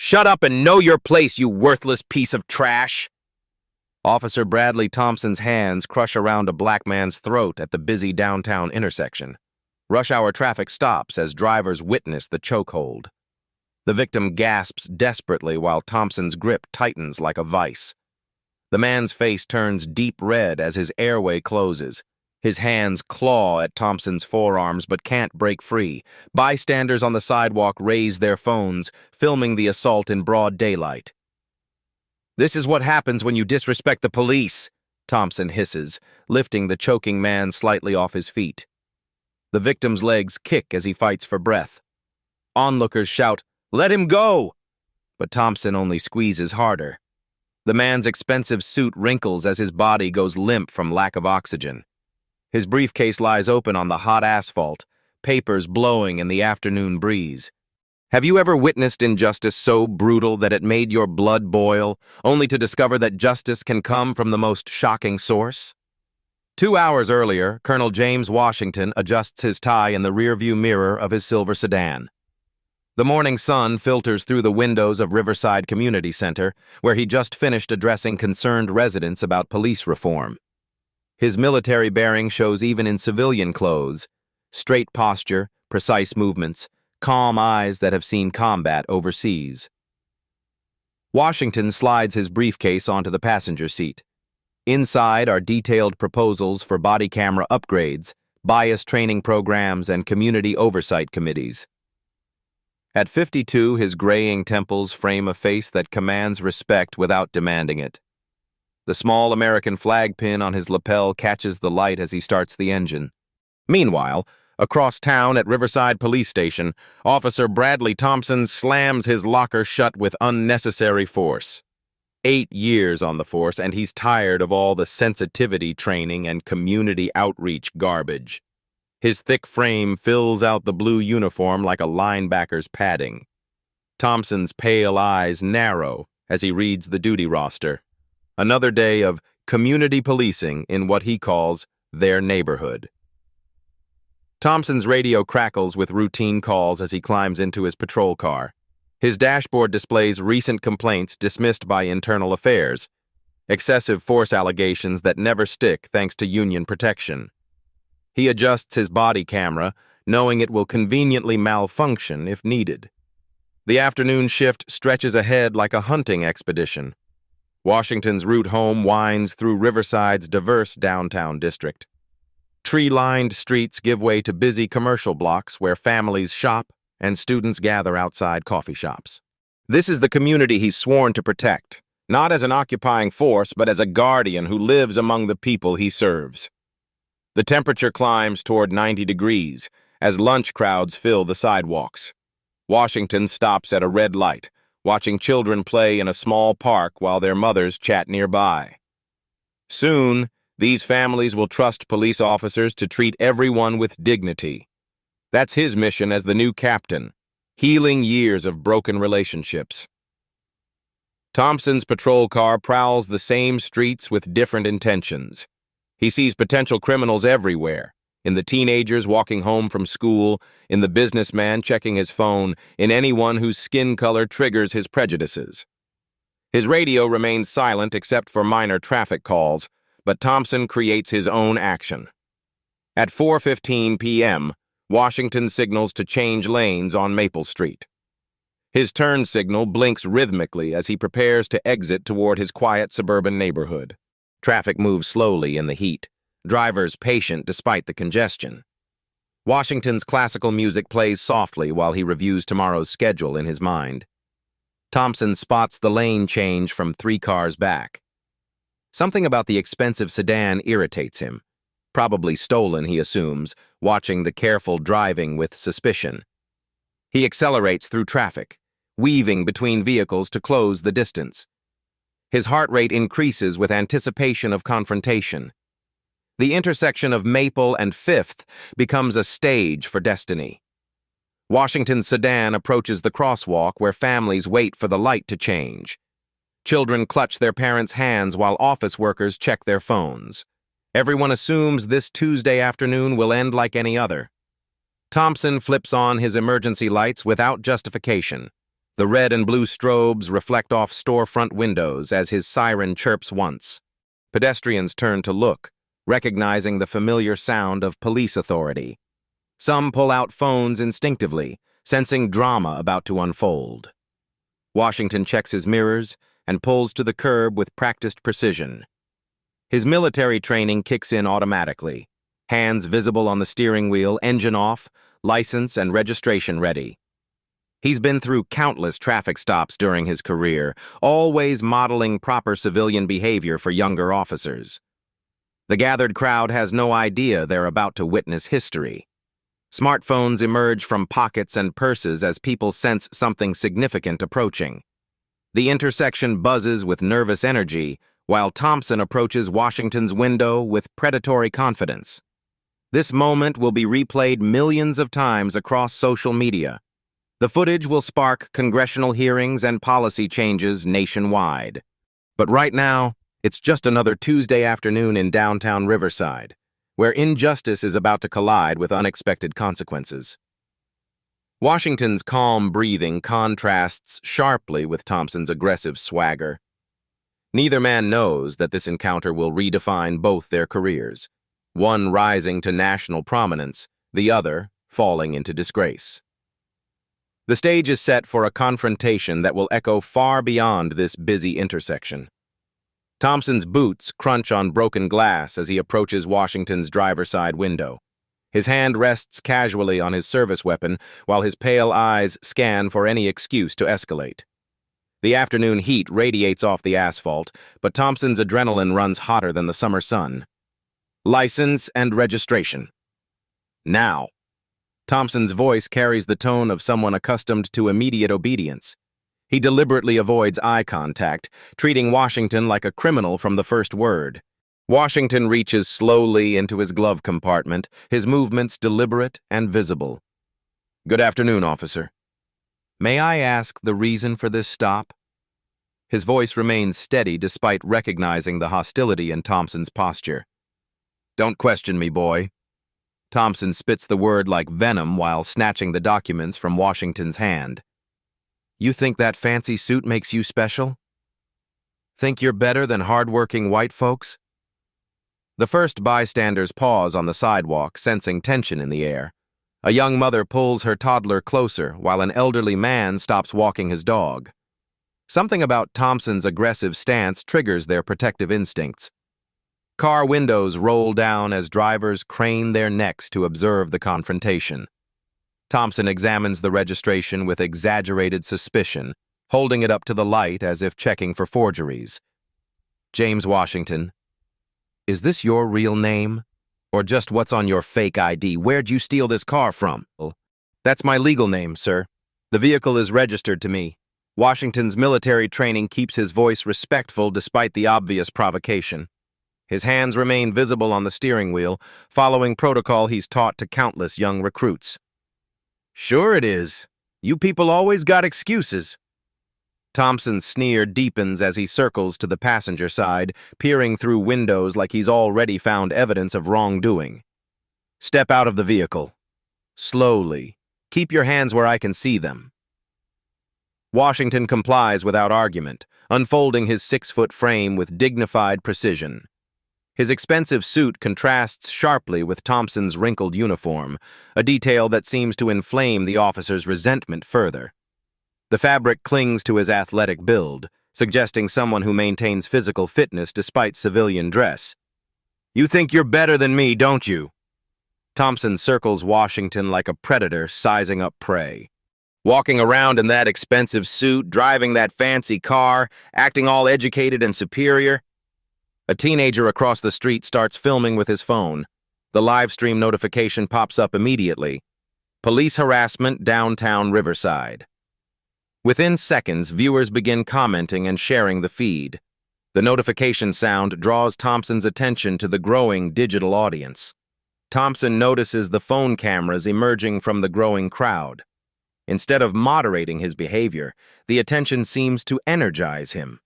Shut up and know your place, you worthless piece of trash! Officer Bradley Thompson's hands crush around a black man's throat at the busy downtown intersection. Rush hour traffic stops as drivers witness the chokehold. The victim gasps desperately while Thompson's grip tightens like a vice. The man's face turns deep red as his airway closes. His hands claw at Thompson's forearms but can't break free. Bystanders on the sidewalk raise their phones, filming the assault in broad daylight. "This is what happens when you disrespect the police," Thompson hisses, lifting the choking man slightly off his feet. The victim's legs kick as he fights for breath. Onlookers shout, "Let him go!" But Thompson only squeezes harder. The man's expensive suit wrinkles as his body goes limp from lack of oxygen. His briefcase lies open on the hot asphalt, papers blowing in the afternoon breeze. Have you ever witnessed injustice so brutal that it made your blood boil, only to discover that justice can come from the most shocking source? 2 hours earlier, Colonel James Washington adjusts his tie in the rearview mirror of his silver sedan. The morning sun filters through the windows of Riverside Community Center, where he just finished addressing concerned residents about police reform. His military bearing shows even in civilian clothes: straight posture, precise movements, calm eyes that have seen combat overseas. Washington slides his briefcase onto the passenger seat. Inside are detailed proposals for body camera upgrades, bias training programs, and community oversight committees. At 52, his graying temples frame a face that commands respect without demanding it. The small American flag pin on his lapel catches the light as he starts the engine. Meanwhile, across town at Riverside Police Station, Officer Bradley Thompson slams his locker shut with unnecessary force. 8 years on the force, and he's tired of all the sensitivity training and community outreach garbage. His thick frame fills out the blue uniform like a linebacker's padding. Thompson's pale eyes narrow as he reads the duty roster. Another day of community policing in what he calls their neighborhood. Thompson's radio crackles with routine calls as he climbs into his patrol car. His dashboard displays recent complaints dismissed by Internal Affairs, excessive force allegations that never stick thanks to union protection. He adjusts his body camera, knowing it will conveniently malfunction if needed. The afternoon shift stretches ahead like a hunting expedition. Washington's route home winds through Riverside's diverse downtown district. Tree-lined streets give way to busy commercial blocks where families shop and students gather outside coffee shops. This is the community he's sworn to protect, not as an occupying force, but as a guardian who lives among the people he serves. The temperature climbs toward 90 degrees as lunch crowds fill the sidewalks. Washington stops at a red light, watching children play in a small park while their mothers chat nearby. Soon, these families will trust police officers to treat everyone with dignity. That's his mission as the new captain, healing years of broken relationships. Thompson's patrol car prowls the same streets with different intentions. He sees potential criminals everywhere, in the teenagers walking home from school, in the businessman checking his phone, in anyone whose skin color triggers his prejudices. His radio remains silent except for minor traffic calls, but Thompson creates his own action. At 4:15 p.m., Washington signals to change lanes on Maple Street. His turn signal blinks rhythmically as he prepares to exit toward his quiet suburban neighborhood. Traffic moves slowly in the heat, drivers patient despite the congestion. Washington's classical music plays softly while he reviews tomorrow's schedule in his mind. Thompson spots the lane change from 3 cars back. Something about the expensive sedan irritates him. Probably stolen, he assumes, watching the careful driving with suspicion. He accelerates through traffic, weaving between vehicles to close the distance. His heart rate increases with anticipation of confrontation. The intersection of Maple and 5th becomes a stage for destiny. Washington's sedan approaches the crosswalk where families wait for the light to change. Children clutch their parents' hands while office workers check their phones. Everyone assumes this Tuesday afternoon will end like any other. Thompson flips on his emergency lights without justification. The red and blue strobes reflect off storefront windows as his siren chirps once. Pedestrians turn to look, recognizing the familiar sound of police authority. Some pull out phones instinctively, sensing drama about to unfold. Washington checks his mirrors and pulls to the curb with practiced precision. His military training kicks in automatically, hands visible on the steering wheel, engine off, license and registration ready. He's been through countless traffic stops during his career, always modeling proper civilian behavior for younger officers. The gathered crowd has no idea they're about to witness history. Smartphones emerge from pockets and purses as people sense something significant approaching. The intersection buzzes with nervous energy, while Thompson approaches Washington's window with predatory confidence. This moment will be replayed millions of times across social media. The footage will spark congressional hearings and policy changes nationwide. But right now, it's just another Tuesday afternoon in downtown Riverside, where injustice is about to collide with unexpected consequences. Washington's calm breathing contrasts sharply with Thompson's aggressive swagger. Neither man knows that this encounter will redefine both their careers, one rising to national prominence, the other falling into disgrace. The stage is set for a confrontation that will echo far beyond this busy intersection. Thompson's boots crunch on broken glass as he approaches Washington's driver's side window. His hand rests casually on his service weapon while his pale eyes scan for any excuse to escalate. The afternoon heat radiates off the asphalt, but Thompson's adrenaline runs hotter than the summer sun. License and registration. Now. Thompson's voice carries the tone of someone accustomed to immediate obedience. He deliberately avoids eye contact, treating Washington like a criminal from the first word. Washington reaches slowly into his glove compartment, his movements deliberate and visible. "Good afternoon, officer. May I ask the reason for this stop?" His voice remains steady despite recognizing the hostility in Thompson's posture. "Don't question me, boy." Thompson spits the word like venom while snatching the documents from Washington's hand. "You think that fancy suit makes you special? Think you're better than hard-working white folks?" The first bystanders pause on the sidewalk, sensing tension in the air. A young mother pulls her toddler closer while an elderly man stops walking his dog. Something about Thompson's aggressive stance triggers their protective instincts. Car windows roll down as drivers crane their necks to observe the confrontation. Thompson examines the registration with exaggerated suspicion, holding it up to the light as if checking for forgeries. "James Washington, is this your real name? Or just what's on your fake ID? Where'd you steal this car from?" "That's my legal name, sir. The vehicle is registered to me." Washington's military training keeps his voice respectful despite the obvious provocation. His hands remain visible on the steering wheel, following protocol he's taught to countless young recruits. "Sure it is. You people always got excuses." Thompson's sneer deepens as he circles to the passenger side, peering through windows like he's already found evidence of wrongdoing. "Step out of the vehicle. Slowly. Keep your hands where I can see them." Washington complies without argument, unfolding his 6-foot frame with dignified precision. His expensive suit contrasts sharply with Thompson's wrinkled uniform, a detail that seems to inflame the officer's resentment further. The fabric clings to his athletic build, suggesting someone who maintains physical fitness despite civilian dress. "You think you're better than me, don't you?" Thompson circles Washington like a predator sizing up prey. "Walking around in that expensive suit, driving that fancy car, acting all educated and superior." A teenager across the street starts filming with his phone. The live stream notification pops up immediately. "Police harassment, downtown Riverside." Within seconds, viewers begin commenting and sharing the feed. The notification sound draws Thompson's attention to the growing digital audience. Thompson notices the phone cameras emerging from the growing crowd. Instead of moderating his behavior, the attention seems to energize him.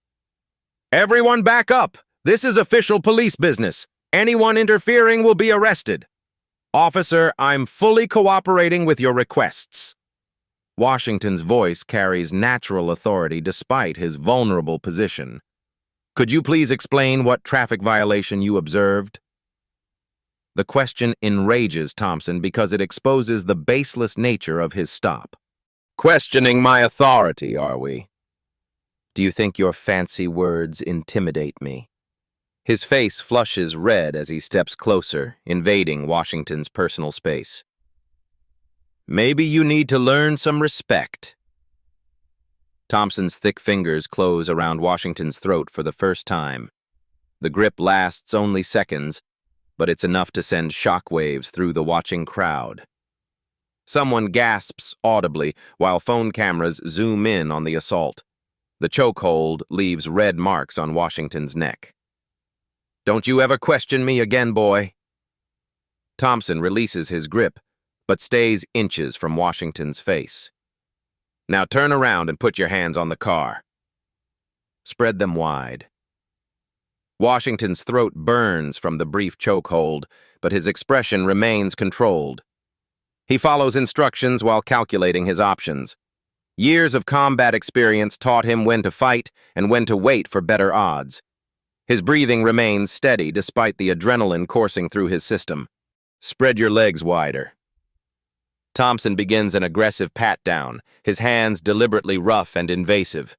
"Everyone back up! This is official police business. Anyone interfering will be arrested." "Officer, I'm fully cooperating with your requests." Washington's voice carries natural authority despite his vulnerable position. Could you please explain what traffic violation you observed? The question enrages Thompson because it exposes the baseless nature of his stop. Questioning my authority, are we? Do you think your fancy words intimidate me? His face flushes red as he steps closer, invading Washington's personal space. Maybe you need to learn some respect. Thompson's thick fingers close around Washington's throat for the first time. The grip lasts only seconds, but it's enough to send shockwaves through the watching crowd. Someone gasps audibly while phone cameras zoom in on the assault. The chokehold leaves red marks on Washington's neck. Don't you ever question me again, boy. Thompson releases his grip, but stays inches from Washington's face. Now turn around and put your hands on the car. Spread them wide. Washington's throat burns from the brief chokehold, but his expression remains controlled. He follows instructions while calculating his options. Years of combat experience taught him when to fight and when to wait for better odds. His breathing remains steady despite the adrenaline coursing through his system. Spread your legs wider. Thompson begins an aggressive pat-down, his hands deliberately rough and invasive.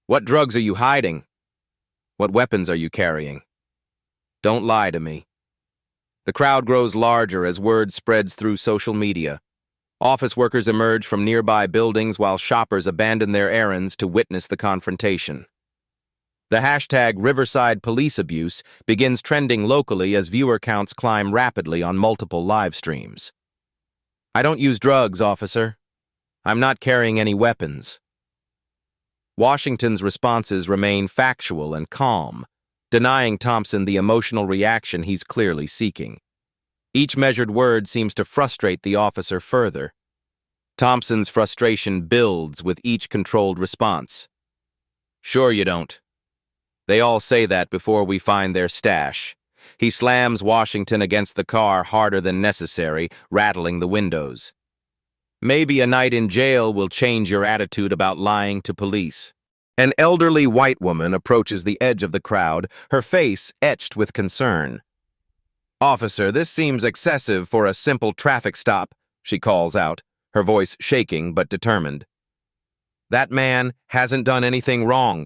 What drugs are you hiding? What weapons are you carrying? Don't lie to me. The crowd grows larger as word spreads through social media. Office workers emerge from nearby buildings while shoppers abandon their errands to witness the confrontation. The hashtag Riverside Police Abuse begins trending locally as viewer counts climb rapidly on multiple live streams. I don't use drugs, officer. I'm not carrying any weapons. Washington's responses remain factual and calm, denying Thompson the emotional reaction he's clearly seeking. Each measured word seems to frustrate the officer further. Thompson's frustration builds with each controlled response. Sure you don't. They all say that before we find their stash. He slams Washington against the car harder than necessary, rattling the windows. Maybe a night in jail will change your attitude about lying to police. An elderly white woman approaches the edge of the crowd, her face etched with concern. Officer, this seems excessive for a simple traffic stop, she calls out, her voice shaking but determined. That man hasn't done anything wrong.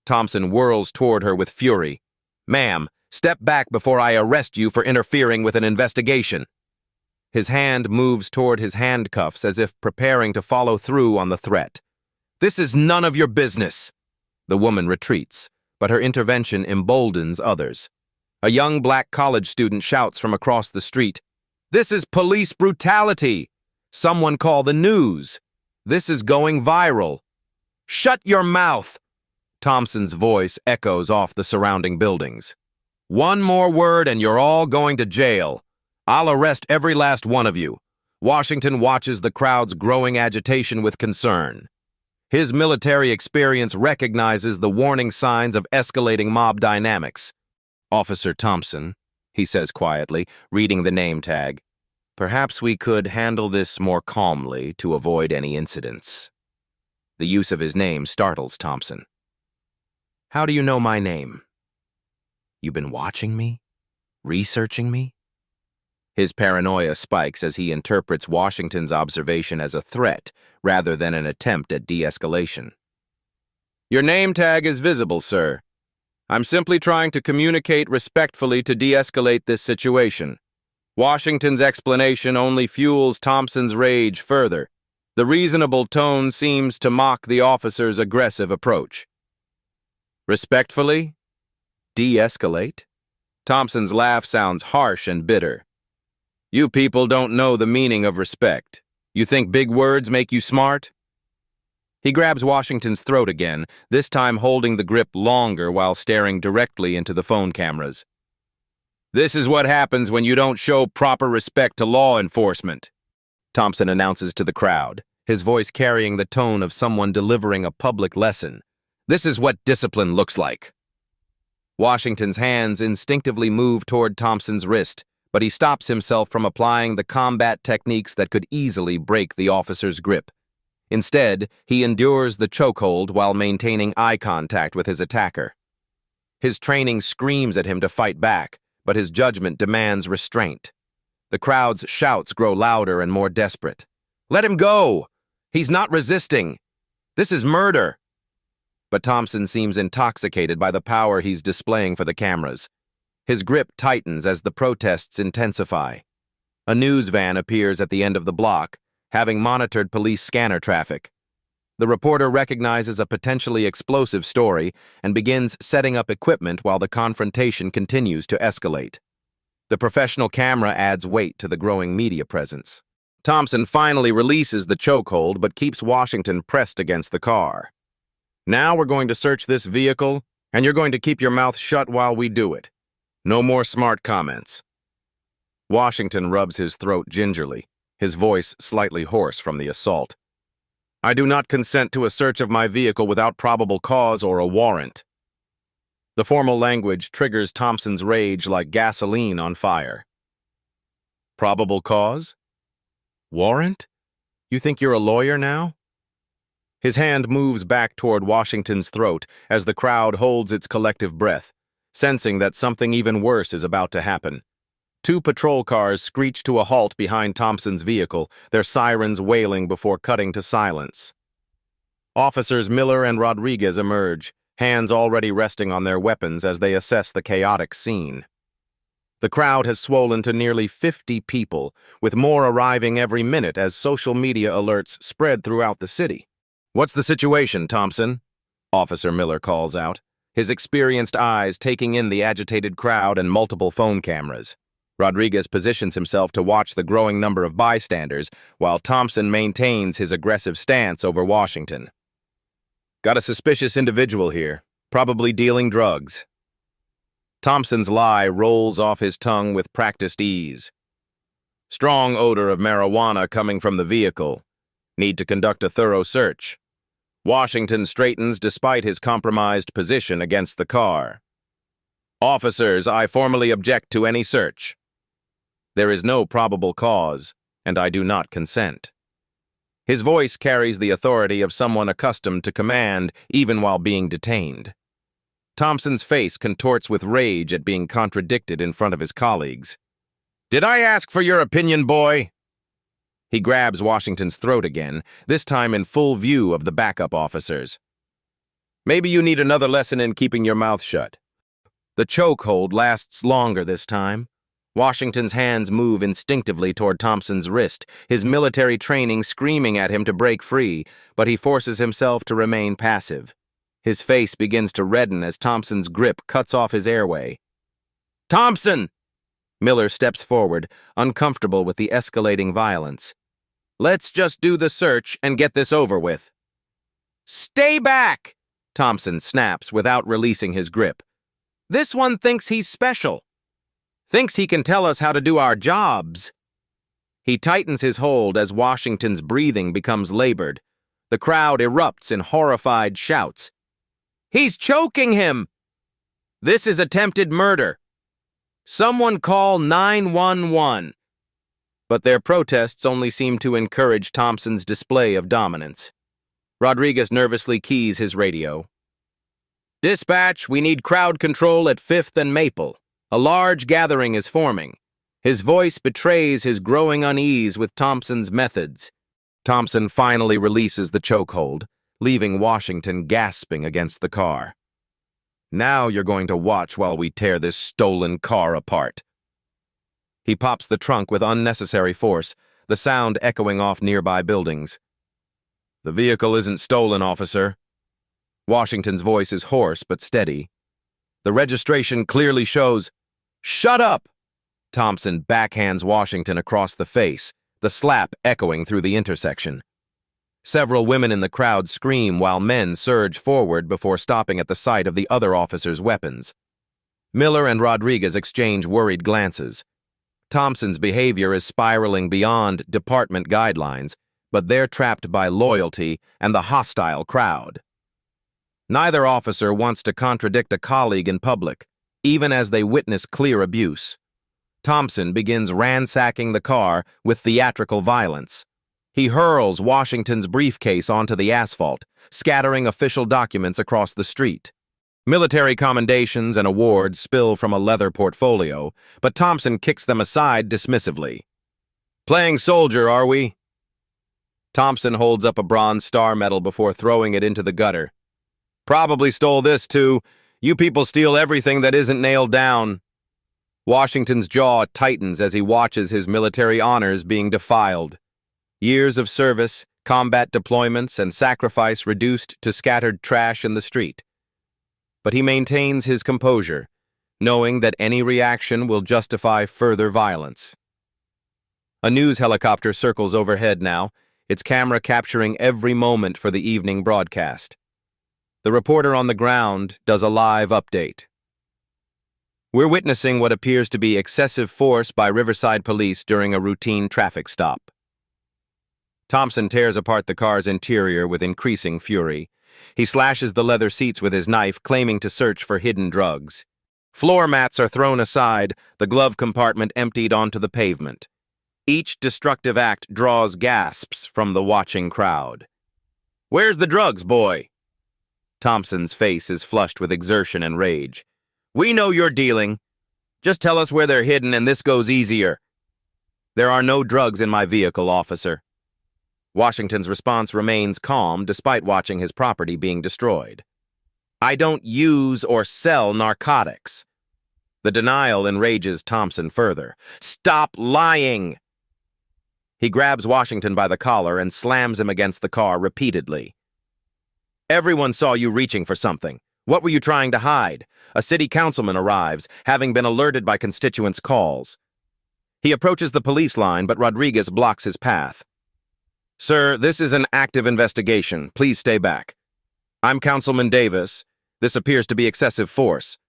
Thompson whirls toward her with fury. Ma'am, step back before I arrest you for interfering with an investigation. His hand moves toward his handcuffs as if preparing to follow through on the threat. This is none of your business. The woman retreats, but her intervention emboldens others. A young black college student shouts from across the street, This is police brutality! Someone call the news! This is going viral! Shut your mouth! Thompson's voice echoes off the surrounding buildings. One more word and you're all going to jail. I'll arrest every last one of you. Washington watches the crowd's growing agitation with concern. His military experience recognizes the warning signs of escalating mob dynamics. Officer Thompson, he says quietly, reading the name tag. Perhaps we could handle this more calmly to avoid any incidents. The use of his name startles Thompson. How do you know my name? You've been watching me? Researching me? His paranoia spikes as he interprets Washington's observation as a threat rather than an attempt at de-escalation. Your name tag is visible, sir. I'm simply trying to communicate respectfully to de-escalate this situation. Washington's explanation only fuels Thompson's rage further. The reasonable tone seems to mock the officer's aggressive approach. Respectfully? De-escalate? Thompson's laugh sounds harsh and bitter. You people don't know the meaning of respect. You think big words make you smart? He grabs Washington's throat again, this time holding the grip longer while staring directly into the phone cameras. This is what happens when you don't show proper respect to law enforcement, Thompson announces to the crowd, his voice carrying the tone of someone delivering a public lesson. This is what discipline looks like. Washington's hands instinctively move toward Thompson's wrist, but he stops himself from applying the combat techniques that could easily break the officer's grip. Instead, he endures the chokehold while maintaining eye contact with his attacker. His training screams at him to fight back, but his judgment demands restraint. The crowd's shouts grow louder and more desperate. "Let him go! He's not resisting! This is murder!" But Thompson seems intoxicated by the power he's displaying for the cameras. His grip tightens as the protests intensify. A news van appears at the end of the block, having monitored police scanner traffic. The reporter recognizes a potentially explosive story and begins setting up equipment while the confrontation continues to escalate. The professional camera adds weight to the growing media presence. Thompson finally releases the chokehold but keeps Washington pressed against the car. "Now we're going to search this vehicle, and you're going to keep your mouth shut while we do it. No more smart comments." Washington rubs his throat gingerly, his voice slightly hoarse from the assault. "I do not consent to a search of my vehicle without probable cause or a warrant." The formal language triggers Thompson's rage like gasoline on fire. "Probable cause? Warrant? You think you're a lawyer now?" His hand moves back toward Washington's throat as the crowd holds its collective breath, sensing that something even worse is about to happen. Two patrol cars screech to a halt behind Thompson's vehicle, their sirens wailing before cutting to silence. Officers Miller and Rodriguez emerge, hands already resting on their weapons as they assess the chaotic scene. The crowd has swollen to nearly 50 people, with more arriving every minute as social media alerts spread throughout the city. "What's the situation, Thompson?" Officer Miller calls out, his experienced eyes taking in the agitated crowd and multiple phone cameras. Rodriguez positions himself to watch the growing number of bystanders, while Thompson maintains his aggressive stance over Washington. "Got a suspicious individual here, probably dealing drugs." Thompson's lie rolls off his tongue with practiced ease. "Strong odor of marijuana coming from the vehicle. Need to conduct a thorough search." Washington straightens despite his compromised position against the car. "Officers, I formally object to any search. There is no probable cause, and I do not consent." His voice carries the authority of someone accustomed to command even while being detained. Thompson's face contorts with rage at being contradicted in front of his colleagues. "Did I ask for your opinion, boy?" He grabs Washington's throat again, this time in full view of the backup officers. "Maybe you need another lesson in keeping your mouth shut." The chokehold lasts longer this time. Washington's hands move instinctively toward Thompson's wrist, his military training screaming at him to break free, but he forces himself to remain passive. His face begins to redden as Thompson's grip cuts off his airway. "Thompson!" Miller steps forward, uncomfortable with the escalating violence. "Let's just do the search and get this over with." "Stay back!" Thompson snaps without releasing his grip. "This one thinks he's special. Thinks he can tell us how to do our jobs." He tightens his hold as Washington's breathing becomes labored. The crowd erupts in horrified shouts. "He's choking him! This is attempted murder! Someone call 911! But their protests only seem to encourage Thompson's display of dominance. Rodriguez nervously keys his radio. "Dispatch, we need crowd control at 5th and Maple. A large gathering is forming." His voice betrays his growing unease with Thompson's methods. Thompson finally releases the chokehold, leaving Washington gasping against the car. "Now you're going to watch while we tear this stolen car apart." He pops the trunk with unnecessary force, the sound echoing off nearby buildings. "The vehicle isn't stolen, officer." Washington's voice is hoarse but steady. "The registration clearly shows—" "Shut up!" Thompson backhands Washington across the face, the slap echoing through the intersection. Several women in the crowd scream while men surge forward before stopping at the sight of the other officer's weapons. Miller and Rodriguez exchange worried glances. Thompson's behavior is spiraling beyond department guidelines, but they're trapped by loyalty and the hostile crowd. Neither officer wants to contradict a colleague in public, even as they witness clear abuse. Thompson begins ransacking the car with theatrical violence. He hurls Washington's briefcase onto the asphalt, scattering official documents across the street. Military commendations and awards spill from a leather portfolio, but Thompson kicks them aside dismissively. "Playing soldier, are we?" Thompson holds up a bronze star medal before throwing it into the gutter. "Probably stole this, too. You people steal everything that isn't nailed down." Washington's jaw tightens as he watches his military honors being defiled. Years of service, combat deployments, and sacrifice reduced to scattered trash in the street. But he maintains his composure, knowing that any reaction will justify further violence. A news helicopter circles overhead now, its camera capturing every moment for the evening broadcast. The reporter on the ground does a live update. "We're witnessing what appears to be excessive force by Riverside Police during a routine traffic stop." Thompson tears apart the car's interior with increasing fury. He slashes the leather seats with his knife, claiming to search for hidden drugs. Floor mats are thrown aside, the glove compartment emptied onto the pavement. Each destructive act draws gasps from the watching crowd. "Where's the drugs, boy?" Thompson's face is flushed with exertion and rage. "We know you're dealing. Just tell us where they're hidden and this goes easier." "There are no drugs in my vehicle, officer." Washington's response remains calm despite watching his property being destroyed. "I don't use or sell narcotics." The denial enrages Thompson further. "Stop lying!" He grabs Washington by the collar and slams him against the car repeatedly. "Everyone saw you reaching for something. What were you trying to hide?" A city councilman arrives, having been alerted by constituents' calls. He approaches the police line, but Rodriguez blocks his path. "Sir, this is an active investigation. Please stay back." "I'm Councilman Davis. This appears to be excessive force."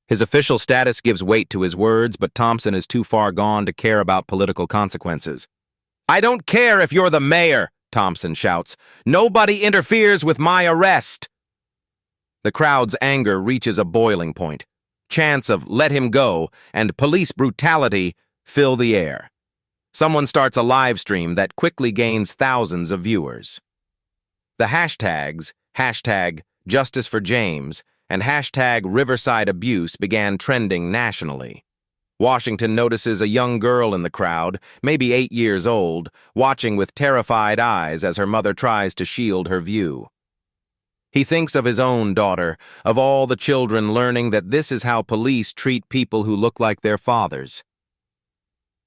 His official status gives weight to his words, but Thompson is too far gone to care about political consequences. "I don't care if you're the mayor," Thompson shouts. "Nobody interferes with my arrest." The crowd's anger reaches a boiling point. Chants of "let him go" and "police brutality" fill the air. Someone starts a live stream that quickly gains thousands of viewers. The hashtags, #JusticeForJames and #RiversideAbuse began trending nationally. Washington notices a young girl in the crowd, maybe 8 years old, watching with terrified eyes as her mother tries to shield her view. He thinks of his own daughter, of all the children learning that this is how police treat people who look like their fathers.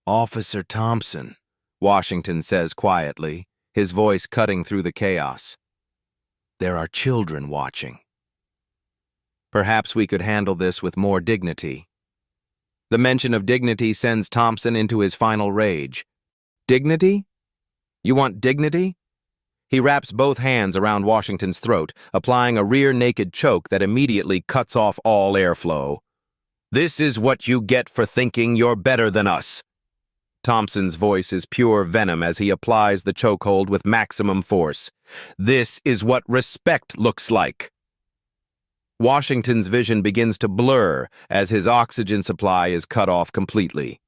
"Officer Thompson," Washington says quietly, his voice cutting through the chaos. "There are children watching. Perhaps we could handle this with more dignity." The mention of dignity sends Thompson into his final rage. "Dignity? You want dignity?" He wraps both hands around Washington's throat, applying a rear-naked choke that immediately cuts off all airflow. "This is what you get for thinking you're better than us." Thompson's voice is pure venom as he applies the chokehold with maximum force. "This is what respect looks like." Washington's vision begins to blur as his oxygen supply is cut off completely.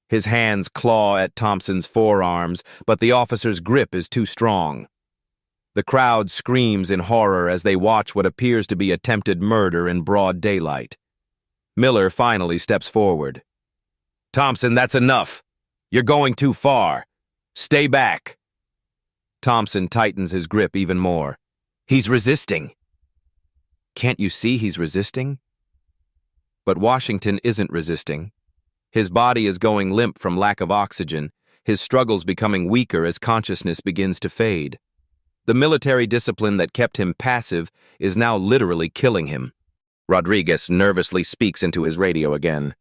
His hands claw at Thompson's forearms, but the officer's grip is too strong. The crowd screams in horror as they watch what appears to be attempted murder in broad daylight. Miller finally steps forward. "Thompson, that's enough. You're going too far. Stay back." Thompson tightens his grip even more. "He's resisting." "Can't you see he's resisting?" But Washington isn't resisting. His body is going limp from lack of oxygen, his struggles becoming weaker as consciousness begins to fade. The military discipline that kept him passive is now literally killing him. Rodriguez nervously speaks into his radio again.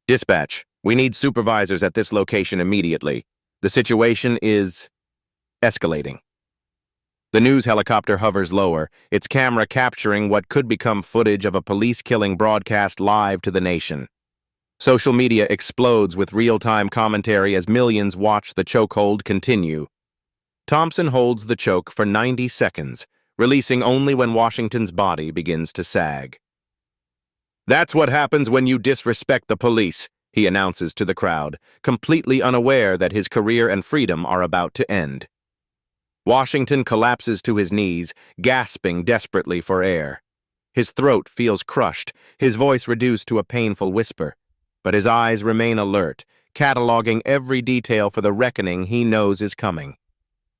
"Dispatch, we need supervisors at this location immediately. The situation is escalating." The news helicopter hovers lower, its camera capturing what could become footage of a police killing broadcast live to the nation. Social media explodes with real-time commentary as millions watch the chokehold continue. Thompson holds the choke for 90 seconds, releasing only when Washington's body begins to sag. "That's what happens when you disrespect the police," he announces to the crowd, completely unaware that his career and freedom are about to end. Washington collapses to his knees, gasping desperately for air. His throat feels crushed, his voice reduced to a painful whisper, but his eyes remain alert, cataloging every detail for the reckoning he knows is coming.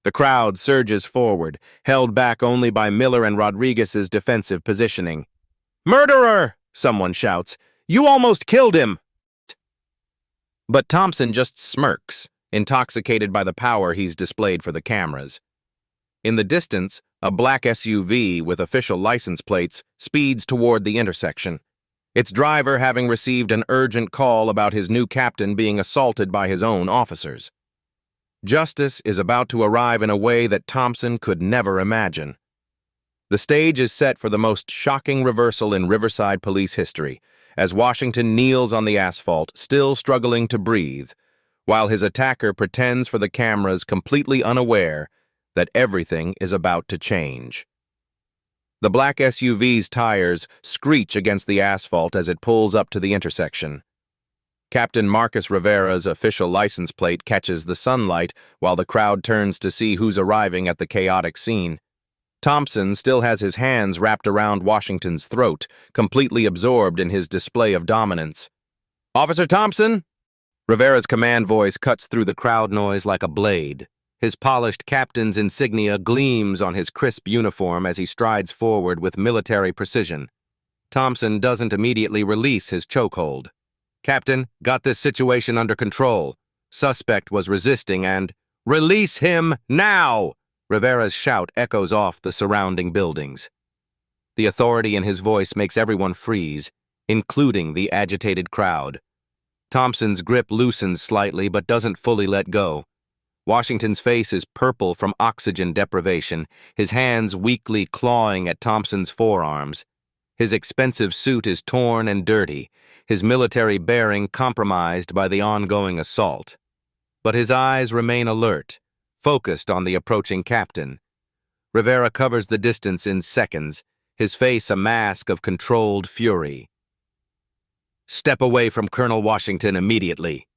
The crowd surges forward, held back only by Miller and Rodriguez's defensive positioning. "Murderer!" someone shouts. "You almost killed him!" But Thompson just smirks, intoxicated by the power he's displayed for the cameras. In the distance, a black SUV with official license plates speeds toward the intersection, its driver having received an urgent call about his new captain being assaulted by his own officers. Justice is about to arrive in a way that Thompson could never imagine. The stage is set for the most shocking reversal in Riverside police history, as Washington kneels on the asphalt, still struggling to breathe, while his attacker pretends for the cameras, completely unaware that everything is about to change. The black SUV's tires screech against the asphalt as it pulls up to the intersection. Captain Marcus Rivera's official license plate catches the sunlight while the crowd turns to see who's arriving at the chaotic scene. Thompson still has his hands wrapped around Washington's throat, completely absorbed in his display of dominance. "Officer Thompson!" Rivera's command voice cuts through the crowd noise like a blade. His polished captain's insignia gleams on his crisp uniform as he strides forward with military precision. Thompson doesn't immediately release his chokehold. "Captain, got this situation under control. Suspect was resisting and—" "Release him now!" Rivera's shout echoes off the surrounding buildings. The authority in his voice makes everyone freeze, including the agitated crowd. Thompson's grip loosens slightly but doesn't fully let go. Washington's face is purple from oxygen deprivation, his hands weakly clawing at Thompson's forearms. His expensive suit is torn and dirty, his military bearing compromised by the ongoing assault. But his eyes remain alert, focused on the approaching captain. Rivera covers the distance in seconds, his face a mask of controlled fury. "Step away from Colonel Washington immediately."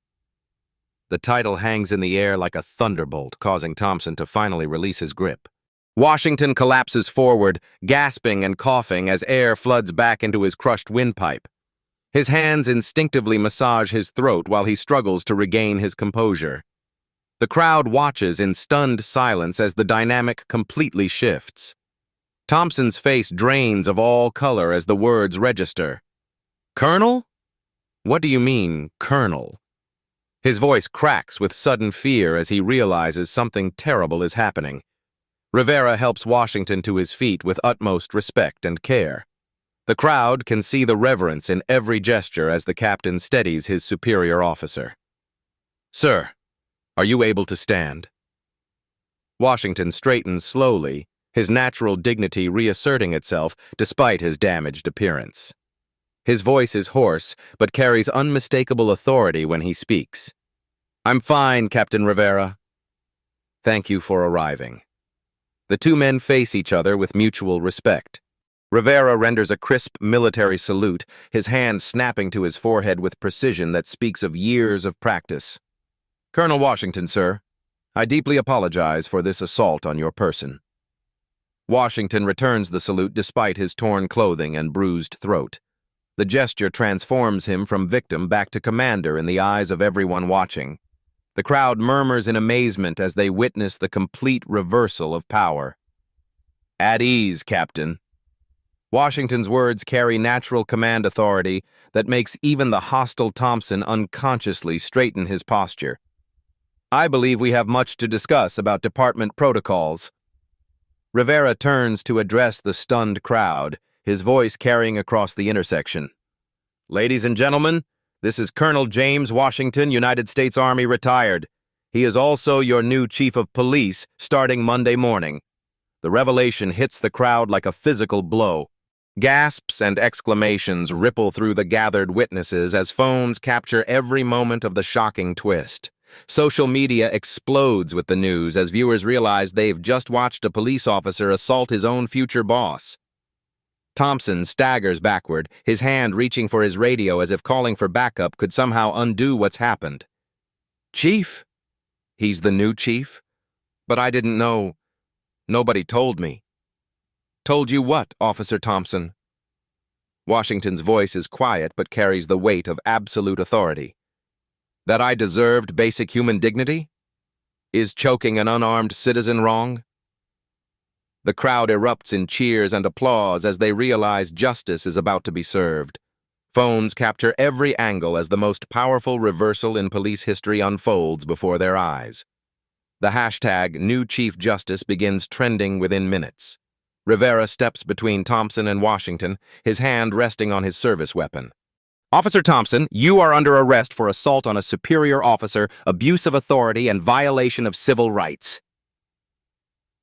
The title hangs in the air like a thunderbolt, causing Thompson to finally release his grip. Washington collapses forward, gasping and coughing as air floods back into his crushed windpipe. His hands instinctively massage his throat while he struggles to regain his composure. The crowd watches in stunned silence as the dynamic completely shifts. Thompson's face drains of all color as the words register. "Colonel? What do you mean, Colonel?" His voice cracks with sudden fear as he realizes something terrible is happening. Rivera helps Washington to his feet with utmost respect and care. The crowd can see the reverence in every gesture as the captain steadies his superior officer. "Sir, are you able to stand?" Washington straightens slowly, his natural dignity reasserting itself despite his damaged appearance. His voice is hoarse, but carries unmistakable authority when he speaks. "I'm fine, Captain Rivera. Thank you for arriving." The two men face each other with mutual respect. Rivera renders a crisp military salute, his hand snapping to his forehead with precision that speaks of years of practice. "Colonel Washington, sir, I deeply apologize for this assault on your person." Washington returns the salute despite his torn clothing and bruised throat. The gesture transforms him from victim back to commander in the eyes of everyone watching. The crowd murmurs in amazement as they witness the complete reversal of power. "At ease, Captain." Washington's words carry natural command authority that makes even the hostile Thompson unconsciously straighten his posture. "I believe we have much to discuss about department protocols." Rivera turns to address the stunned crowd, his voice carrying across the intersection. "Ladies and gentlemen, this is Colonel James Washington, United States Army retired. He is also your new chief of police starting Monday morning." The revelation hits the crowd like a physical blow. Gasps and exclamations ripple through the gathered witnesses as phones capture every moment of the shocking twist. Social media explodes with the news as viewers realize they've just watched a police officer assault his own future boss. Thompson staggers backward, his hand reaching for his radio as if calling for backup could somehow undo what's happened. "Chief?" "He's the new chief? But I didn't know. Nobody told me." "Told you what, Officer Thompson?" Washington's voice is quiet but carries the weight of absolute authority. "That I deserved basic human dignity? Is choking an unarmed citizen wrong?" The crowd erupts in cheers and applause as they realize justice is about to be served. Phones capture every angle as the most powerful reversal in police history unfolds before their eyes. The hashtag New Chief Justice begins trending within minutes. Rivera steps between Thompson and Washington, his hand resting on his service weapon. "Officer Thompson, you are under arrest for assault on a superior officer, abuse of authority, and violation of civil rights."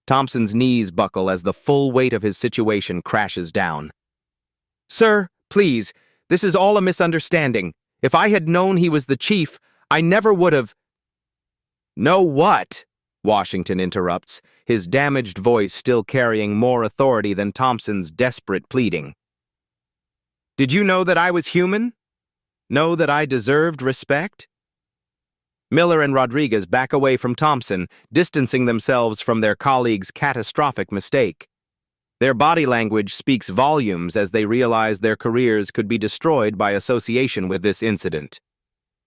Thompson's knees buckle as the full weight of his situation crashes down. "Sir, please, this is all a misunderstanding. If I had known he was the chief, I never would have—" "Know what?" Washington interrupts, his damaged voice still carrying more authority than Thompson's desperate pleading. "Did you know that I was human? Know that I deserved respect?" Miller and Rodriguez back away from Thompson, distancing themselves from their colleague's catastrophic mistake. Their body language speaks volumes as they realize their careers could be destroyed by association with this incident.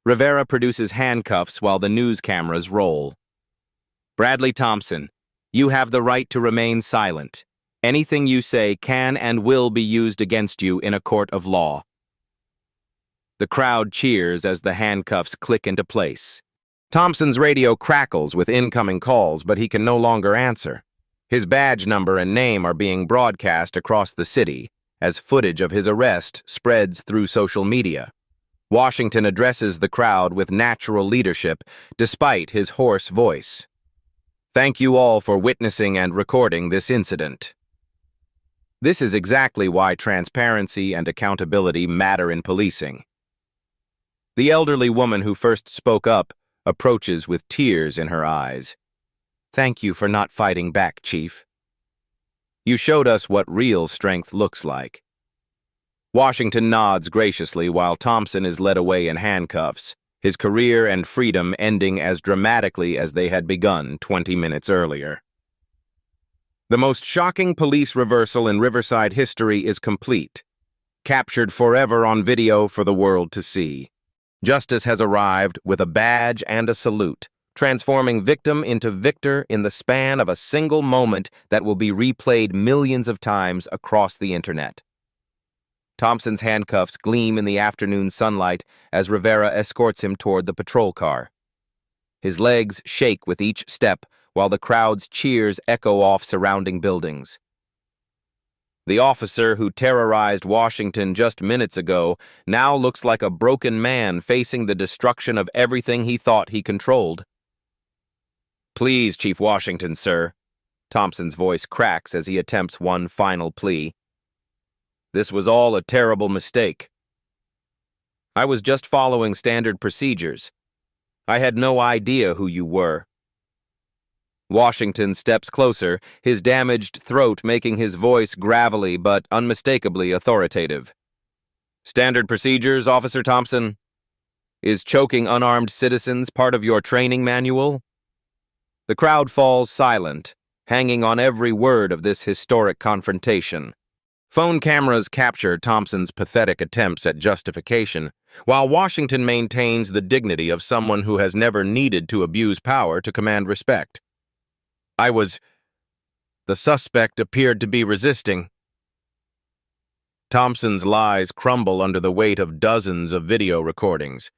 Rivera produces handcuffs while the news cameras roll. "Bradley Thompson, you have the right to remain silent. Anything you say can and will be used against you in a court of law." The crowd cheers as the handcuffs click into place. Thompson's radio crackles with incoming calls, but he can no longer answer. His badge number and name are being broadcast across the city as footage of his arrest spreads through social media. Washington addresses the crowd with natural leadership, despite his hoarse voice. "Thank you all for witnessing and recording this incident. This is exactly why transparency and accountability matter in policing." The elderly woman who first spoke up approaches with tears in her eyes. "Thank you for not fighting back, Chief. You showed us what real strength looks like." Washington nods graciously while Thompson is led away in handcuffs, his career and freedom ending as dramatically as they had begun 20 minutes earlier. The most shocking police reversal in Riverside history is complete, captured forever on video for the world to see. Justice has arrived with a badge and a salute, transforming victim into victor in the span of a single moment that will be replayed millions of times across the internet. Thompson's handcuffs gleam in the afternoon sunlight as Rivera escorts him toward the patrol car. His legs shake with each step while the crowd's cheers echo off surrounding buildings. The officer who terrorized Washington just minutes ago now looks like a broken man facing the destruction of everything he thought he controlled. "Please, Chief Washington, sir." Thompson's voice cracks as he attempts one final plea. "This was all a terrible mistake. I was just following standard procedures. I had no idea who you were." Washington steps closer, his damaged throat making his voice gravelly but unmistakably authoritative. "Standard procedures, Officer Thompson? Is choking unarmed citizens part of your training manual?" The crowd falls silent, hanging on every word of this historic confrontation. Phone cameras capture Thompson's pathetic attempts at justification, while Washington maintains the dignity of someone who has never needed to abuse power to command respect. The suspect appeared to be resisting." Thompson's lies crumble under the weight of dozens of video recordings.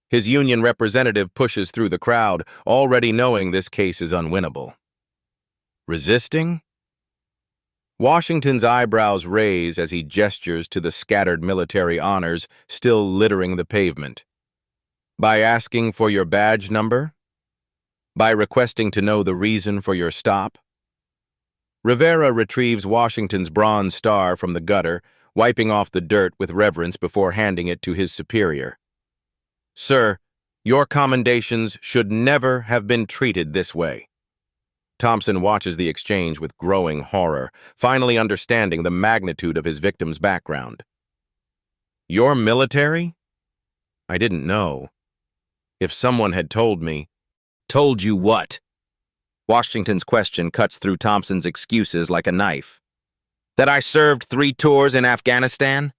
His union representative pushes through the crowd, already knowing this case is unwinnable. "Resisting?" Washington's eyebrows raise as he gestures to the scattered military honors still littering the pavement. "By asking for your badge number? By requesting to know the reason for your stop?" Rivera retrieves Washington's bronze star from the gutter, wiping off the dirt with reverence before handing it to his superior. "Sir, your commendations should never have been treated this way." Thompson watches the exchange with growing horror, finally understanding the magnitude of his victim's background. "You're military?" "I didn't know. If someone had told me—" "Told you what?" Washington's question cuts through Thompson's excuses like a knife. "That I served 3 tours in Afghanistan?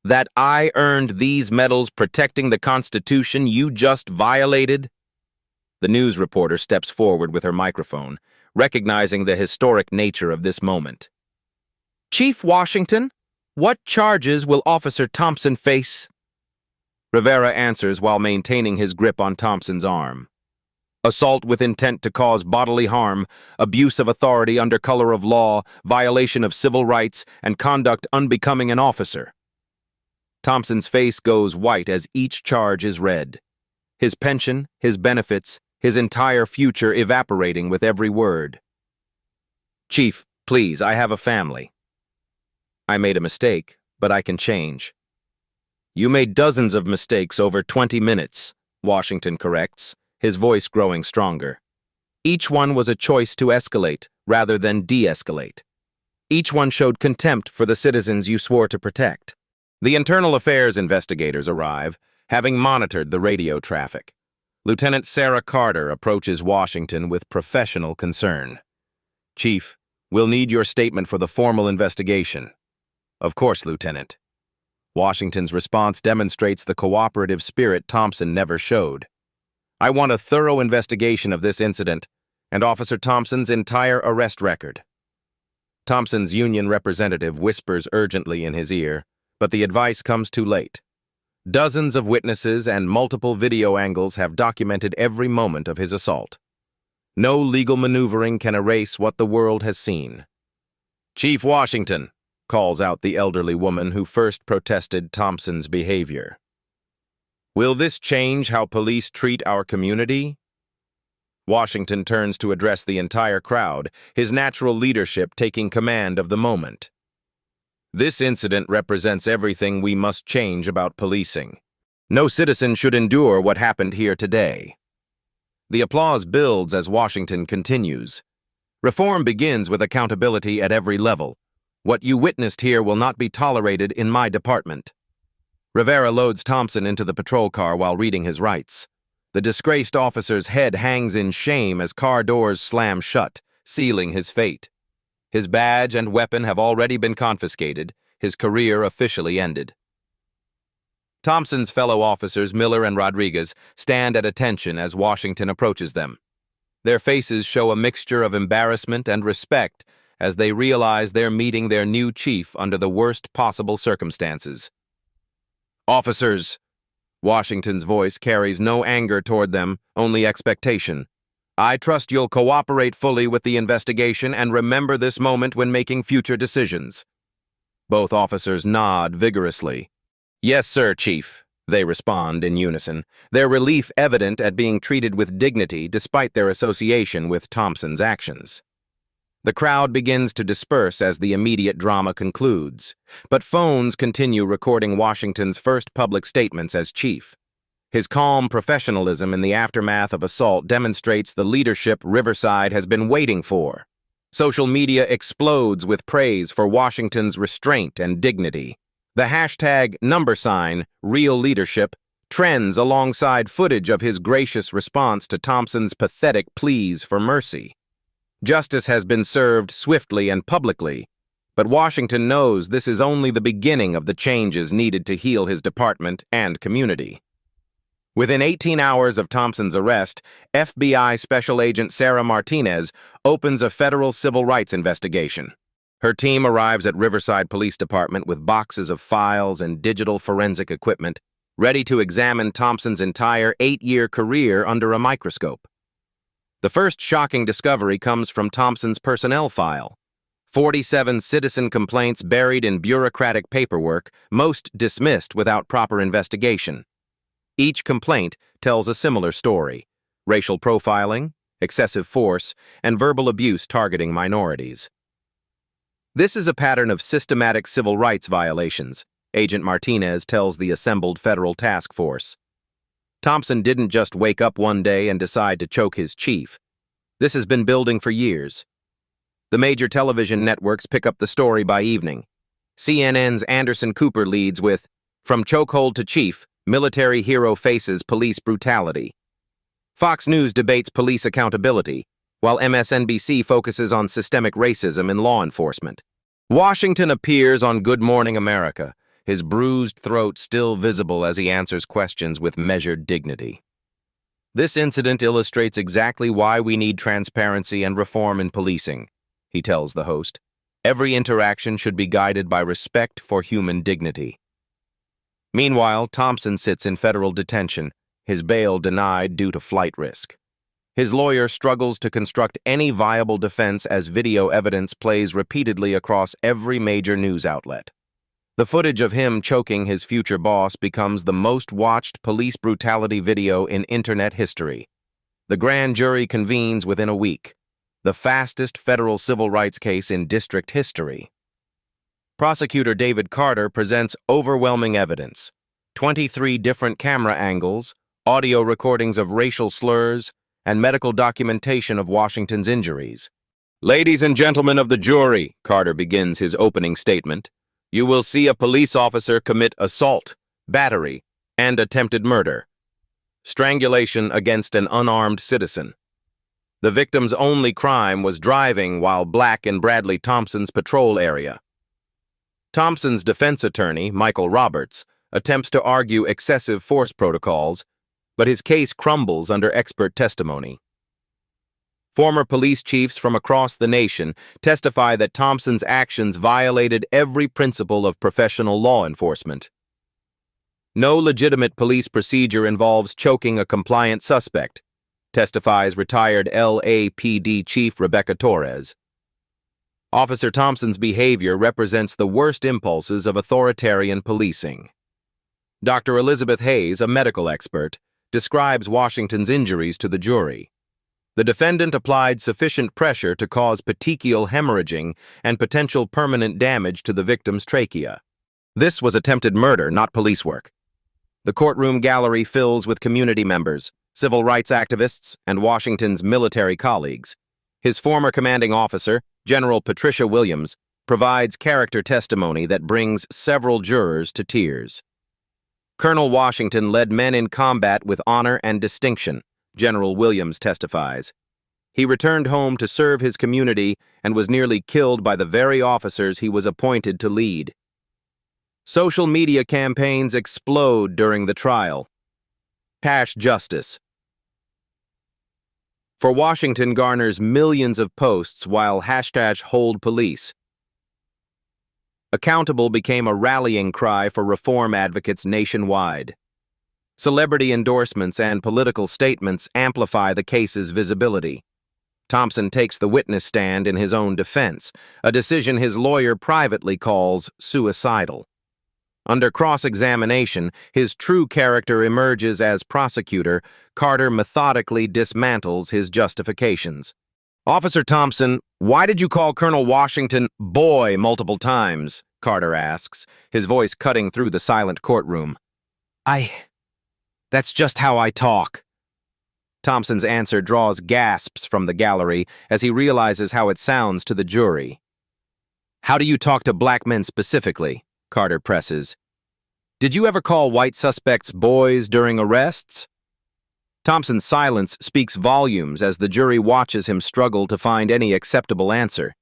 That I earned these medals protecting the Constitution you just violated?" The news reporter steps forward with her microphone, recognizing the historic nature of this moment. "Chief Washington, what charges will Officer Thompson face?" Rivera answers while maintaining his grip on Thompson's arm. "Assault with intent to cause bodily harm, abuse of authority under color of law, violation of civil rights, and conduct unbecoming an officer." Thompson's face goes white as each charge is read. His pension, his benefits, his entire future evaporating with every word. "Chief, please, I have a family." "I made a mistake, but I can change." "You made dozens of mistakes over 20 minutes, Washington corrects, his voice growing stronger. "Each one was a choice to escalate rather than de-escalate. Each one showed contempt for the citizens you swore to protect." The Internal Affairs investigators arrive, having monitored the radio traffic. Lieutenant Sarah Carter approaches Washington with professional concern. "Chief, we'll need your statement for the formal investigation." "Of course, Lieutenant." Washington's response demonstrates the cooperative spirit Thompson never showed. "I want a thorough investigation of this incident and Officer Thompson's entire arrest record." Thompson's union representative whispers urgently in his ear, but the advice comes too late. Dozens of witnesses and multiple video angles have documented every moment of his assault. No legal maneuvering can erase what the world has seen. "Chief Washington," calls out the elderly woman who first protested Thompson's behavior. "Will this change how police treat our community?" Washington turns to address the entire crowd, his natural leadership taking command of the moment. "This incident represents everything we must change about policing. No citizen should endure what happened here today." The applause builds as Washington continues. "Reform begins with accountability at every level. What you witnessed here will not be tolerated in my department." Rivera loads Thompson into the patrol car while reading his rights. The disgraced officer's head hangs in shame as car doors slam shut, sealing his fate. His badge and weapon have already been confiscated, his career officially ended. Thompson's fellow officers, Miller and Rodriguez, stand at attention as Washington approaches them. Their faces show a mixture of embarrassment and respect as they realize they're meeting their new chief under the worst possible circumstances. "Officers," Washington's voice carries no anger toward them, only expectation. "I trust you'll cooperate fully with the investigation and remember this moment when making future decisions." Both officers nod vigorously. "Yes, sir, Chief," they respond in unison, their relief evident at being treated with dignity despite their association with Thompson's actions. The crowd begins to disperse as the immediate drama concludes, but phones continue recording Washington's first public statements as chief. His calm professionalism in the aftermath of assault demonstrates the leadership Riverside has been waiting for. Social media explodes with praise for Washington's restraint and dignity. The hashtag #RealLeadership trends alongside footage of his gracious response to Thompson's pathetic pleas for mercy. Justice has been served swiftly and publicly, but Washington knows this is only the beginning of the changes needed to heal his department and community. Within 18 hours of Thompson's arrest, FBI Special Agent Sarah Martinez opens a federal civil rights investigation. Her team arrives at Riverside Police Department with boxes of files and digital forensic equipment, ready to examine Thompson's entire 8-year career under a microscope. The first shocking discovery comes from Thompson's personnel file. 47 citizen complaints buried in bureaucratic paperwork, most dismissed without proper investigation. Each complaint tells a similar story: racial profiling, excessive force, and verbal abuse targeting minorities. This is a pattern of systematic civil rights violations, Agent Martinez tells the assembled federal task force. Thompson didn't just wake up one day and decide to choke his chief. This has been building for years. The major television networks pick up the story by evening. CNN's Anderson Cooper leads with, "From chokehold to chief, military hero faces police brutality." Fox News debates police accountability, while MSNBC focuses on systemic racism in law enforcement. Washington appears on Good Morning America, his bruised throat still visible as he answers questions with measured dignity. This incident illustrates exactly why we need transparency and reform in policing, he tells the host. Every interaction should be guided by respect for human dignity. Meanwhile, Thompson sits in federal detention, his bail denied due to flight risk. His lawyer struggles to construct any viable defense as video evidence plays repeatedly across every major news outlet. The footage of him choking his future boss becomes the most watched police brutality video in internet history. The grand jury convenes within a week, the fastest federal civil rights case in district history. Prosecutor David Carter presents overwhelming evidence: 23 different camera angles, audio recordings of racial slurs, and medical documentation of Washington's injuries. "Ladies and gentlemen of the jury," Carter begins his opening statement, "you will see a police officer commit assault, battery, and attempted murder. Strangulation against an unarmed citizen. The victim's only crime was driving while black in Bradley Thompson's patrol area." Thompson's defense attorney, Michael Roberts, attempts to argue excessive force protocols, but his case crumbles under expert testimony. Former police chiefs from across the nation testify that Thompson's actions violated every principle of professional law enforcement. No legitimate police procedure involves choking a compliant suspect, testifies retired LAPD Chief Rebecca Torres. Officer Thompson's behavior represents the worst impulses of authoritarian policing. Dr. Elizabeth Hayes, a medical expert, describes Washington's injuries to the jury. The defendant applied sufficient pressure to cause petechial hemorrhaging and potential permanent damage to the victim's trachea. This was attempted murder, not police work. The courtroom gallery fills with community members, civil rights activists, and Washington's military colleagues. His former commanding officer, General Patricia Williams, provides character testimony that brings several jurors to tears. "Colonel Washington led men in combat with honor and distinction," General Williams testifies. "He returned home to serve his community and was nearly killed by the very officers he was appointed to lead." Social media campaigns explode during the trial. Hash justice. For Washington garners millions of posts while #HoldPolice. Accountable became a rallying cry for reform advocates nationwide. Celebrity endorsements and political statements amplify the case's visibility. Thompson takes the witness stand in his own defense, a decision his lawyer privately calls suicidal. Under cross-examination, his true character emerges as prosecutor. Carter methodically dismantles his justifications. "Officer Thompson, why did you call Colonel Washington boy multiple times?" Carter asks, his voice cutting through the silent courtroom. That's just how I talk." Thompson's answer draws gasps from the gallery as he realizes how it sounds to the jury. "How do you talk to black men specifically?" Carter presses. "Did you ever call white suspects boys during arrests?" Thompson's silence speaks volumes as the jury watches him struggle to find any acceptable answer.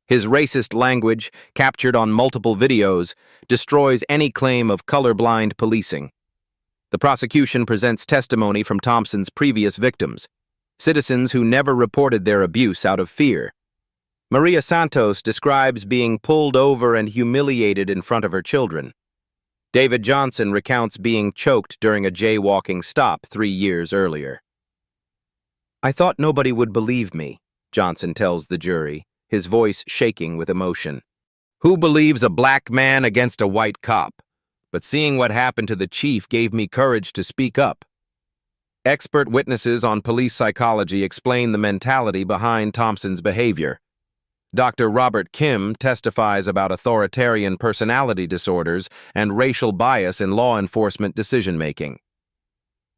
His racist language, captured on multiple videos, destroys any claim of colorblind policing. The prosecution presents testimony from Thompson's previous victims, citizens who never reported their abuse out of fear. Maria Santos describes being pulled over and humiliated in front of her children. David Johnson recounts being choked during a jaywalking stop 3 years earlier. "I thought nobody would believe me," Johnson tells the jury, his voice shaking with emotion. "Who believes a black man against a white cop? But seeing what happened to the chief gave me courage to speak up." Expert witnesses on police psychology explain the mentality behind Thompson's behavior. Dr. Robert Kim testifies about authoritarian personality disorders and racial bias in law enforcement decision-making.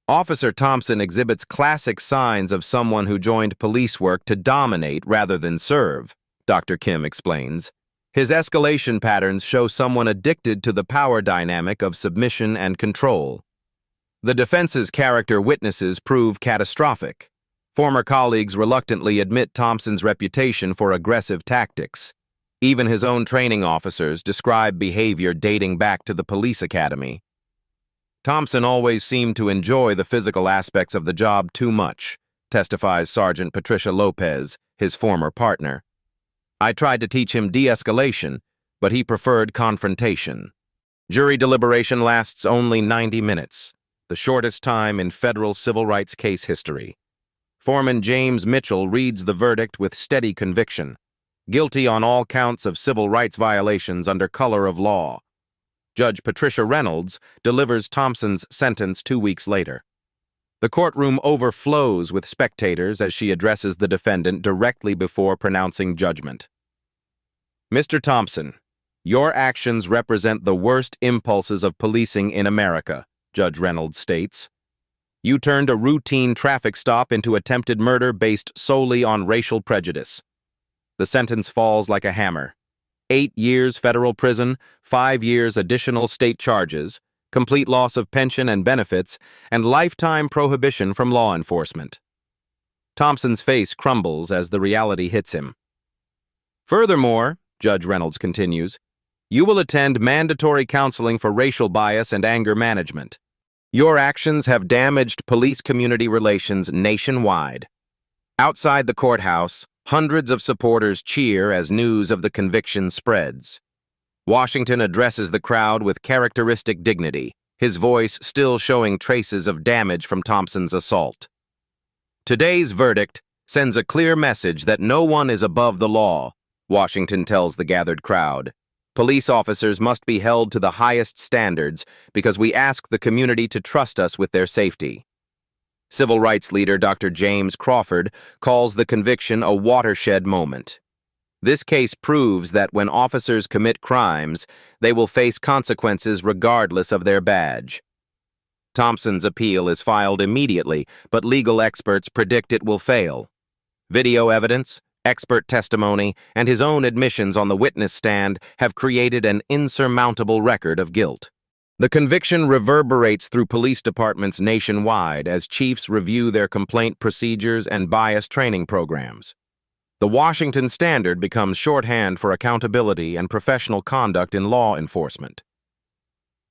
Officer Thompson exhibits classic signs of someone who joined police work to dominate rather than serve, Dr. Kim explains. His escalation patterns show someone addicted to the power dynamic of submission and control. The defense's character witnesses prove catastrophic. Former colleagues reluctantly admit Thompson's reputation for aggressive tactics. Even his own training officers describe behavior dating back to the police academy. Thompson always seemed to enjoy the physical aspects of the job too much, testifies Sergeant Patricia Lopez, his former partner. I tried to teach him de-escalation, but he preferred confrontation. Jury deliberation lasts only 90 minutes, the shortest time in federal civil rights case history. Foreman James Mitchell reads the verdict with steady conviction. Guilty on all counts of civil rights violations under color of law. Judge Patricia Reynolds delivers Thompson's sentence 2 weeks later. The courtroom overflows with spectators as she addresses the defendant directly before pronouncing judgment. Mr. Thompson, your actions represent the worst impulses of policing in America, Judge Reynolds states. You turned a routine traffic stop into attempted murder based solely on racial prejudice. The sentence falls like a hammer. 8 years federal prison, 5 years additional state charges, complete loss of pension and benefits, and lifetime prohibition from law enforcement. Thompson's face crumbles as the reality hits him. Furthermore, Judge Reynolds continues, you will attend mandatory counseling for racial bias and anger management. Your actions have damaged police-community relations nationwide. Outside the courthouse, hundreds of supporters cheer as news of the conviction spreads. Washington addresses the crowd with characteristic dignity, his voice still showing traces of damage from Thompson's assault. Today's verdict sends a clear message that no one is above the law, Washington tells the gathered crowd. Police officers must be held to the highest standards because we ask the community to trust us with their safety. Civil rights leader Dr. James Crawford calls the conviction a watershed moment. This case proves that when officers commit crimes, they will face consequences regardless of their badge. Thompson's appeal is filed immediately, but legal experts predict it will fail. Video evidence, expert testimony, and his own admissions on the witness stand have created an insurmountable record of guilt. The conviction reverberates through police departments nationwide as chiefs review their complaint procedures and bias training programs. The Washington Standard becomes shorthand for accountability and professional conduct in law enforcement.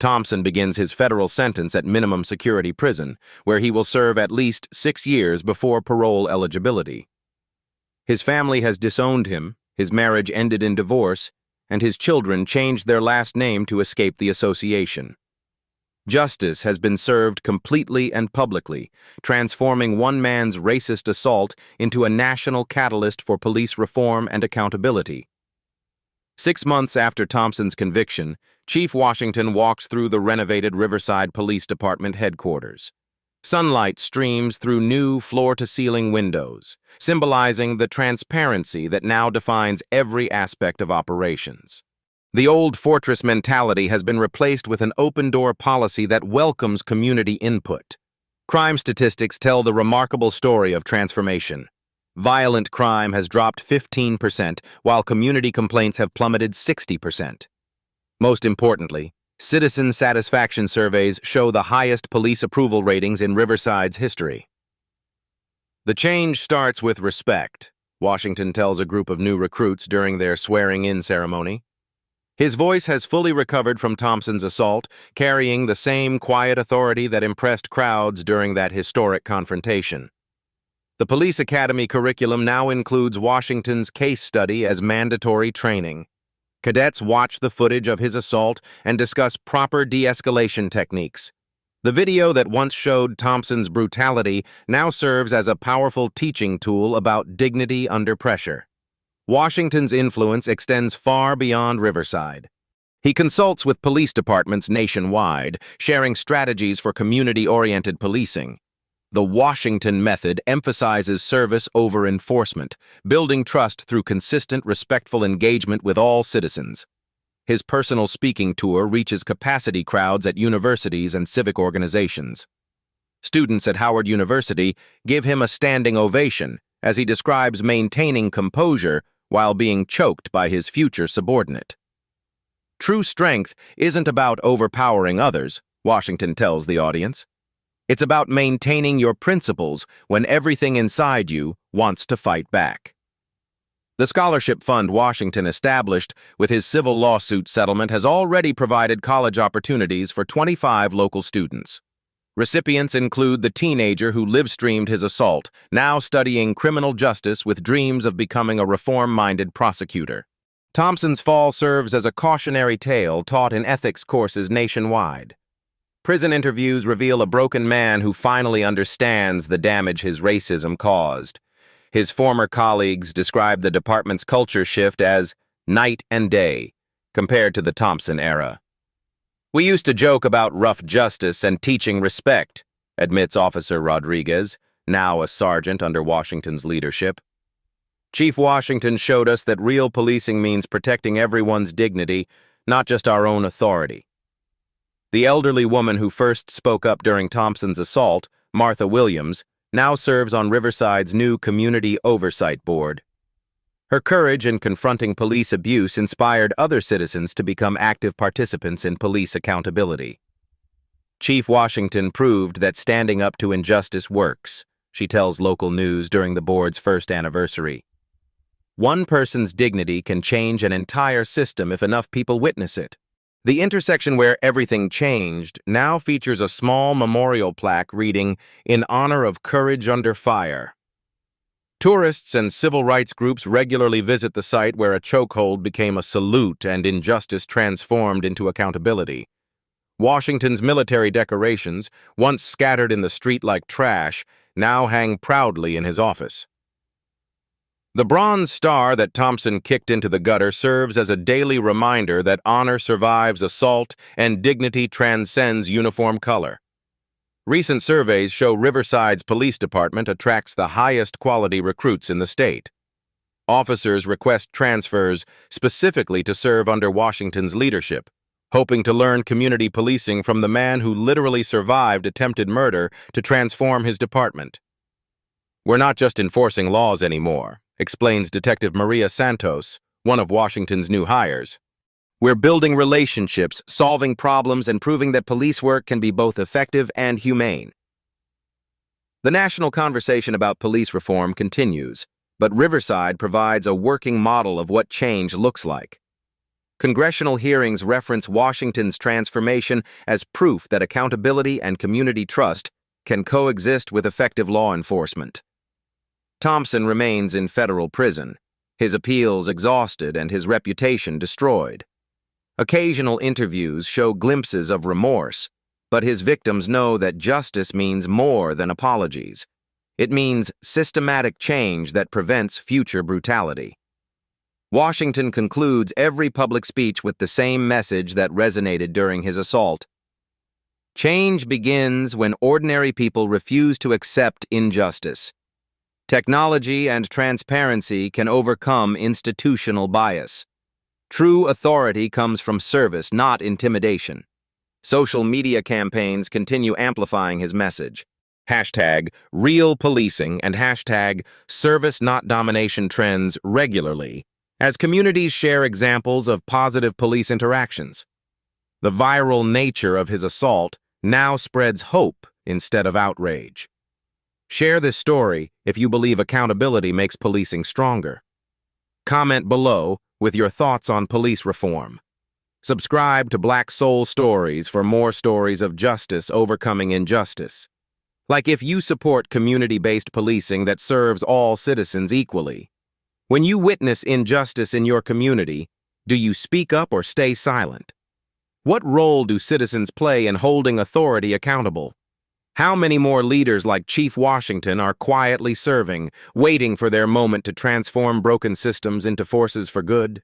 Thompson begins his federal sentence at minimum security prison, where he will serve at least 6 years before parole eligibility. His family has disowned him, his marriage ended in divorce, and his children changed their last name to escape the association. Justice has been served completely and publicly, transforming one man's racist assault into a national catalyst for police reform and accountability. 6 months after Thompson's conviction, Chief Washington walks through the renovated Riverside Police Department headquarters. Sunlight streams through new floor-to-ceiling windows, symbolizing the transparency that now defines every aspect of operations. The old fortress mentality has been replaced with an open-door policy that welcomes community input. Crime statistics tell the remarkable story of transformation. Violent crime has dropped 15%, while community complaints have plummeted 60%. Most importantly, citizen satisfaction surveys show the highest police approval ratings in Riverside's history. The change starts with respect, Washington tells a group of new recruits during their swearing-in ceremony. His voice has fully recovered from Thompson's assault, carrying the same quiet authority that impressed crowds during that historic confrontation. The police academy curriculum now includes Washington's case study as mandatory training. Cadets watch the footage of his assault and discuss proper de-escalation techniques. The video that once showed Thompson's brutality now serves as a powerful teaching tool about dignity under pressure. Washington's influence extends far beyond Riverside. He consults with police departments nationwide, sharing strategies for community-oriented policing. The Washington method emphasizes service over enforcement, building trust through consistent, respectful engagement with all citizens. His personal speaking tour reaches capacity crowds at universities and civic organizations. Students at Howard University give him a standing ovation as he describes maintaining composure while being choked by his future subordinate. True strength isn't about overpowering others, Washington tells the audience. It's about maintaining your principles when everything inside you wants to fight back. The scholarship fund Washington established with his civil lawsuit settlement has already provided college opportunities for 25 local students. Recipients include the teenager who live-streamed his assault, now studying criminal justice with dreams of becoming a reform-minded prosecutor. Thompson's fall serves as a cautionary tale taught in ethics courses nationwide. Prison interviews reveal a broken man who finally understands the damage his racism caused. His former colleagues describe the department's culture shift as night and day, compared to the Thompson era. "We used to joke about rough justice and teaching respect," admits Officer Rodriguez, now a sergeant under Washington's leadership. "Chief Washington showed us that real policing means protecting everyone's dignity, not just our own authority." The elderly woman who first spoke up during Thompson's assault, Martha Williams, now serves on Riverside's new Community Oversight Board. Her courage in confronting police abuse inspired other citizens to become active participants in police accountability. Chief Washington proved that standing up to injustice works, she tells local news during the board's first anniversary. One person's dignity can change an entire system if enough people witness it. The intersection where everything changed now features a small memorial plaque reading, "In honor of courage under fire." Tourists and civil rights groups regularly visit the site where a chokehold became a salute and injustice transformed into accountability. Washington's military decorations, once scattered in the street like trash, now hang proudly in his office. The bronze star that Thompson kicked into the gutter serves as a daily reminder that honor survives assault and dignity transcends uniform color. Recent surveys show Riverside's police department attracts the highest quality recruits in the state. Officers request transfers specifically to serve under Washington's leadership, hoping to learn community policing from the man who literally survived attempted murder to transform his department. "We're not just enforcing laws anymore," explains Detective Maria Santos, one of Washington's new hires. "We're building relationships, solving problems, and proving that police work can be both effective and humane." The national conversation about police reform continues, but Riverside provides a working model of what change looks like. Congressional hearings reference Washington's transformation as proof that accountability and community trust can coexist with effective law enforcement. Thompson remains in federal prison, his appeals exhausted and his reputation destroyed. Occasional interviews show glimpses of remorse, but his victims know that justice means more than apologies. It means systematic change that prevents future brutality. Washington concludes every public speech with the same message that resonated during his assault. Change begins when ordinary people refuse to accept injustice. Technology and transparency can overcome institutional bias. True authority comes from service, not intimidation. Social media campaigns continue amplifying his message. #RealPolicing and #Service Not Domination trends regularly as communities share examples of positive police interactions. The viral nature of his assault now spreads hope instead of outrage. Share this story if you believe accountability makes policing stronger. Comment below with your thoughts on police reform. Subscribe to Black Soul Stories for more stories of justice overcoming injustice. Like if you support community-based policing that serves all citizens equally. When you witness injustice in your community, do you speak up or stay silent? What role do citizens play in holding authority accountable? How many more leaders like Chief Washington are quietly serving, waiting for their moment to transform broken systems into forces for good?